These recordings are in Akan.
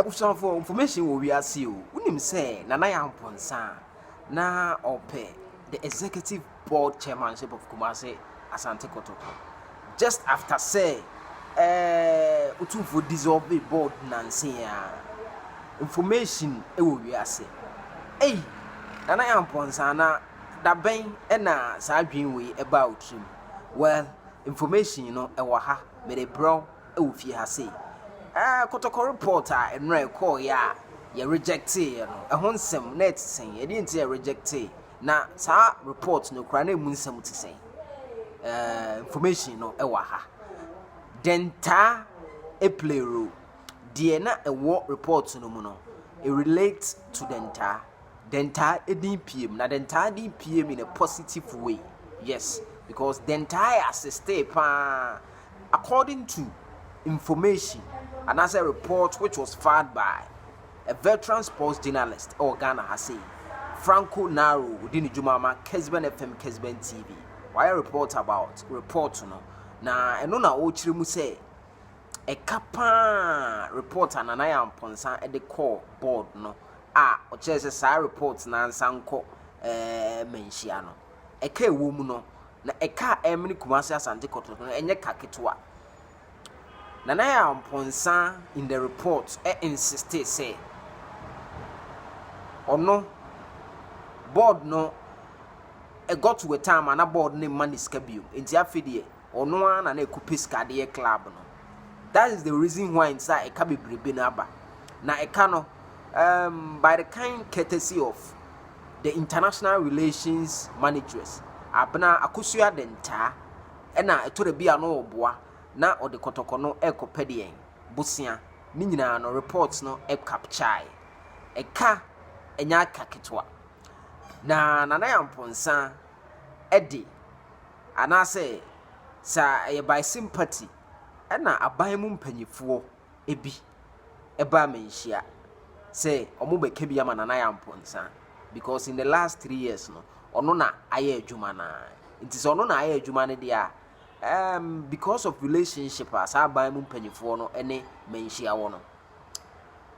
ebusan for information wo wi ase o unim say Nana Yaw Amponsah na ope the executive board chairmanship of Kumasi Asante Kotoko just after say utumfo dissolve the board nansi ya information wo wi ase Nana Yaw Amponsah na da ben na sa adwen we about him. Well, information ewa ha me de bro e fie ha say Kotoko reporter and call ya reject ho nsem net sen e dey ntia reject na sa report no kra na mu nsem ti sen information ewa ha denta e play role de na ewo report no mu no it relates to denta edpm na denta edpm in a positive way. Yes, because denta assisted according to information and as a report which was filed by a veteran sports journalist or Ghana has said Franco Naro within Jumama Kesben FM Kesben TV. Why report about report na eno na o chire mu say e kapa reporter Nana Yaw Amponsah e de call board no o chese sa report na nsanko Manhyia no e ka ewo mu no na e ka emni Kumasi Asante Kotoko no enye kaketwa Nana Yaw Amponsah in the report insisted say ono board no got to a time and a board name money schedule inti afidie ono ana na ekupiska de club no. That is the reason why inside e ka bebrebe na aba na e ka no by the kind courtesy of the international relations managers abna akosua denta na eto de bia no oboa na ode Kotoko no ekopede yen busia ni nyina no reports no e capture e ka enya kaketwa na Nana Yaw Amponsah edi anase sa e by sympathy na aban mu mpanyifo ebi eba Manhyia say omo be ka bia ma Nana Yaw Amponsah because in the last 3 years no ono na aye adwuma na it is ono na aye adwuma ne dia because of relationship as aban mu mpanyifo no ene Manhyia wo no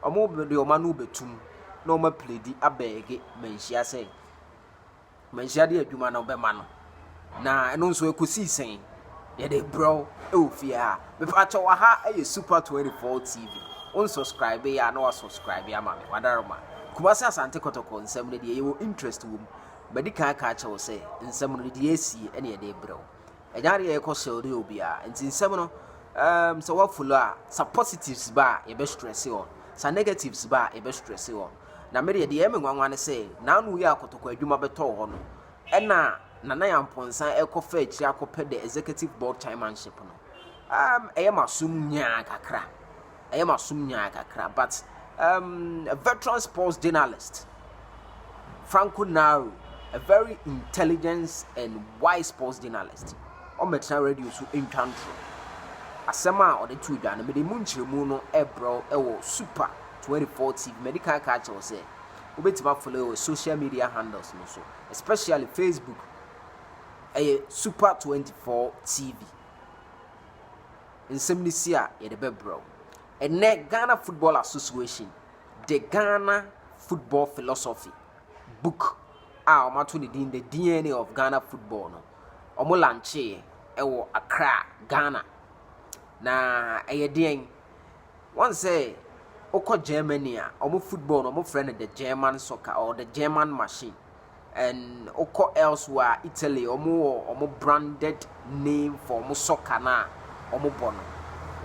omo be de oma no betum na oma pledi abege Manhyia say Manhyia de adwuma na obema no na eno nso ekosi sen ye de bro e ofia ha be fa chawa ha e Super 24 TV on subscribe ya na wa subscribe ya ma me wadaroma Kumasi Asante Kotoko nsem ne de ye wo interest wo medical ka cha wo say nsem no de esi ene ye de bro enyare ye ko sel de obia nti nsem no so wa follow a sa positives ba ye be stress on sa negatives ba ye be stress on na me de ye me nwanwa ne say na anu ya Kotoko adwuma beto ho no ena Nana Yaw Amponsah ekofa akiri akope the executive board chairmanship no eye masum nya kakra but a veteran sports journalist Franco Naro, a very intelligent and wise sports journalist on Metro Radio so in country asema or the two dan me de munchiremu no ebro ewo Super 24 TV medical catch or say obetima follow social media handles no so especially Facebook Super 24 TV in semnisia ye de bebro and Ghana Football Association the Ghana Football Philosophy book omato ni din the DNA of Ghana football no omo lanche ewo Accra Ghana na den one say oko Germany omo football no omo friend the German soccer or the German machine and oko elsewhere Italy omo branded name for omo soccer na omo bono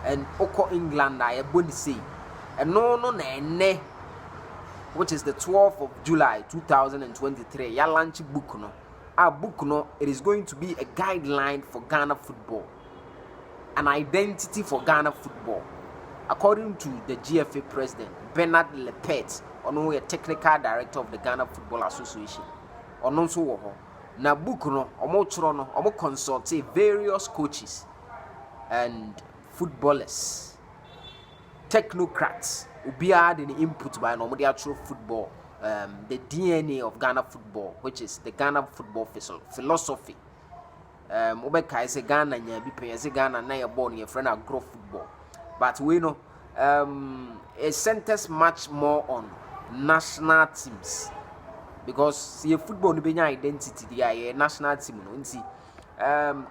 and oko England I boni say and no na ene which is the 12th of July 2023 ya launch book no book no it is going to be a guideline for Ghana football, an identity for Ghana football according to the GFA president Bernard Lepet ono a technical director of the Ghana Football Association ono so wo ho na book no omo choro no omo consult various coaches and footballers technocrats ubia the input by no actual football the DNA of Ghana football which is the Ghana football philosophy obeka say Ghana nya bi pe say Ghana na ye ball no friend grow football but we know it centers much more on national teams because see football no benya identity dey national team no nti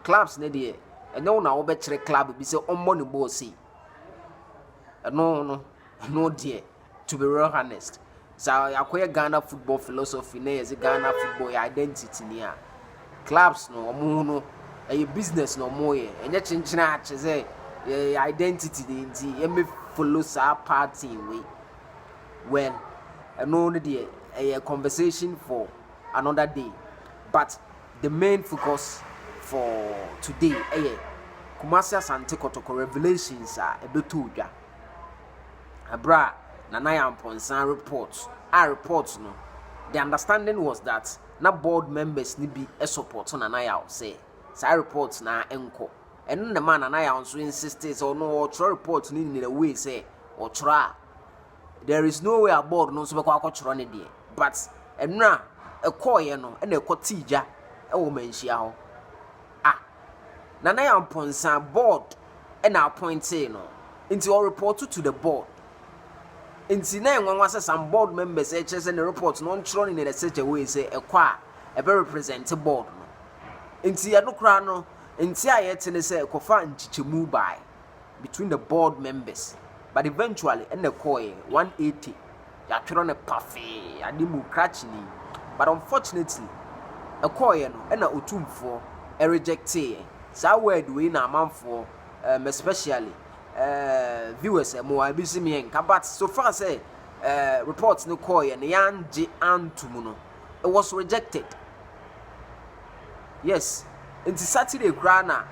clubs ne dey enyo na wo be kire club bi say ommo ne ball say no dear, to be real honest. So akoye Ghana football philosophy na yezi Ghana football identity ni a clubs no omo no a business no mo ye enye chinchina ache say identity dey nti e me follow sa party way well no dey a conversation for another day, but the main focus for today Kumasi Asante Kotoko revelations are ebeto dwa abra na Yaw Amponsah reports no the understanding was that na board members ni bi support na Yaw say say reports na enko and the man na Yaw so insisted so no or report ni in the way say or try there is no way a board no so be kwa akotro ne de but enra ekoye no na ekotija e wo Manhyia ho na Yaw Amponsah board na appointed no into or report to the board. Inti na enwanwa say some board members say the report no nchro in such a way say ekwa e be represent board no inti ya no kra no inti ayete ne say ekofa nchichemu by between the board members but eventually en the koye 180 ya twero ne pafe adimu krachini but unfortunately ekoye no na otumfo e rejected sa word we na amanfo especially viewers mo abisi me enka but so far say reports no call and yanje antum no it was rejected. Yes, into Saturday grana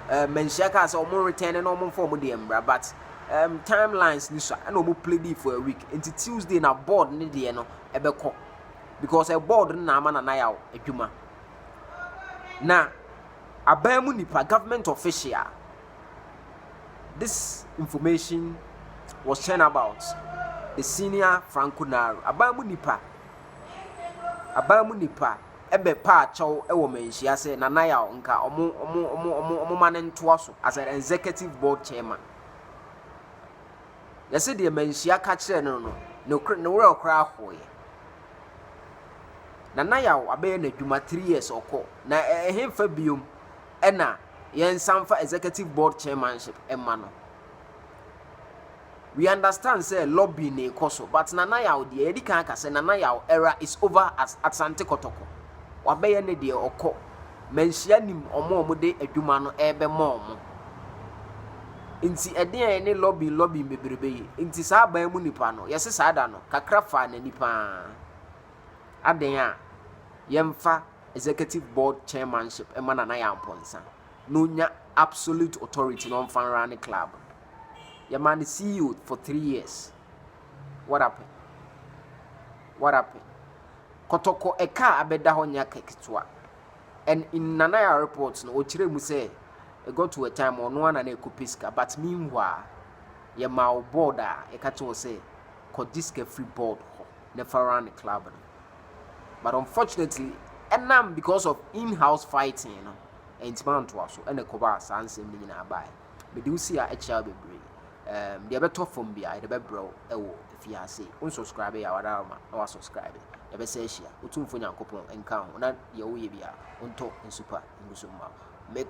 Manhyia ka say omo return no omo for mo de embra but timelines ni so and omo play dey for a week into Tuesday na board ni de no ebeko because a board na ama na Yaw adwuma na abamu nipa government official. This information was shared about the senior Franco Naru. Abamu nipa ebe pa chow ewo Manhyia say na Yaw nka omo manentoa so as an executive board chairman. Yes, the Manhyia ka kire no we okra hoye. Na Yaw abe na dwuma 3 years oko na ehemfa biom ena yen samfa executive board chairmanship emano. We understand say lobby ne koso but na Yaw de edi kan ka say na Yaw era is over as Asante Kotoko. Wabeye ne de oko Manhyia nim omo de adwuma no ebe mo omo. Inti eden ne lobby mebrebe yi. Inti sa ban mu nipa no yesi sa da no kakra fa na nipa. Aden a yemfa executive board chairmanship emana na Yaw Amponsah. No nya absolute authority no fan run club. Your man is CEO for 3 years. What happened? Kotoko eka abeda ho nya kekitwa. And in Yaw reports no ochire mu say it got to a time on one and ekopiska but meanwhile your ma board e ka to say kodiske free board ho never run the club. But unfortunately enam because of in-house fighting you know and man to us and a coba sansem ni na buy me do see a child bebre the better from bia the bebro ewo if you say unsubscribe ya wada ma na subscribe e be say share otumfo nyankopon enka ho na ye wo ye bia unto nsupa ngusumma me